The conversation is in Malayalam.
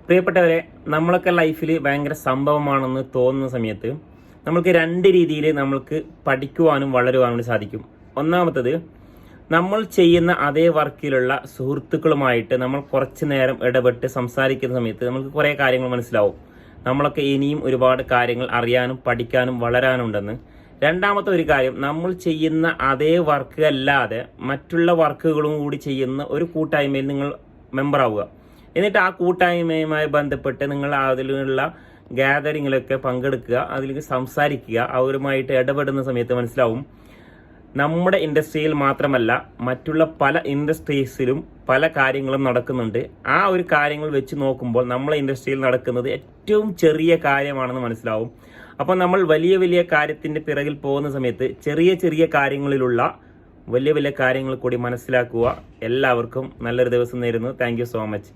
പ്രിയപ്പെട്ടവരെ, നമ്മളൊക്കെ ലൈഫിൽ ഭയങ്കര സംഭവമാണെന്ന് തോന്നുന്ന സമയത്ത് നമ്മൾക്ക് രണ്ട് രീതിയിൽ നമ്മൾക്ക് പഠിക്കുവാനും വളരുവാനും സാധിക്കും. ഒന്നാമത്തത്, നമ്മൾ ചെയ്യുന്ന അതേ വർക്കിലുള്ള സുഹൃത്തുക്കളുമായിട്ട് നമ്മൾ കുറച്ച് നേരം ഇടപെട്ട് സംസാരിക്കുന്ന സമയത്ത് നമുക്ക് കുറേ കാര്യങ്ങൾ മനസ്സിലാവും. നമ്മളൊക്കെ ഇനിയും ഒരുപാട് കാര്യങ്ങൾ അറിയാനും പഠിക്കാനും വളരാനുണ്ടെന്ന്. രണ്ടാമത്തെ ഒരു കാര്യം, നമ്മൾ ചെയ്യുന്ന അതേ വർക്ക് അല്ലാതെ മറ്റുള്ള വർക്കുകളും കൂടി ചെയ്യുന്ന ഒരു കൂട്ടായ്മയിൽ നിങ്ങൾ മെമ്പറാവുക. എന്നിട്ട് ആ കൂട്ടായ്മയുമായി ബന്ധപ്പെട്ട് നിങ്ങൾ അതിലുള്ള ഗ്യാതറിങ്ങിലൊക്കെ പങ്കെടുക്കുക, അതിലേക്ക് സംസാരിക്കുക. അവരുമായിട്ട് ഇടപെടുന്ന സമയത്ത് മനസ്സിലാവും, നമ്മുടെ ഇൻഡസ്ട്രിയിൽ മാത്രമല്ല മറ്റുള്ള പല ഇൻഡസ്ട്രീസിലും പല കാര്യങ്ങളും നടക്കുന്നുണ്ട്. ആ ഒരു കാര്യങ്ങൾ വെച്ച് നോക്കുമ്പോൾ നമ്മളെ ഇൻഡസ്ട്രിയിൽ നടക്കുന്നത് ഏറ്റവും ചെറിയ കാര്യമാണെന്ന് മനസ്സിലാവും. അപ്പോൾ നമ്മൾ വലിയ വലിയ കാര്യത്തിൻ്റെ പിറകിൽ പോകുന്ന സമയത്ത് ചെറിയ ചെറിയ കാര്യങ്ങളിലുള്ള വലിയ വലിയ കാര്യങ്ങൾ കൂടി മനസ്സിലാക്കുക. എല്ലാവർക്കും നല്ലൊരു ദിവസം നേരുന്നു. Thank you so much.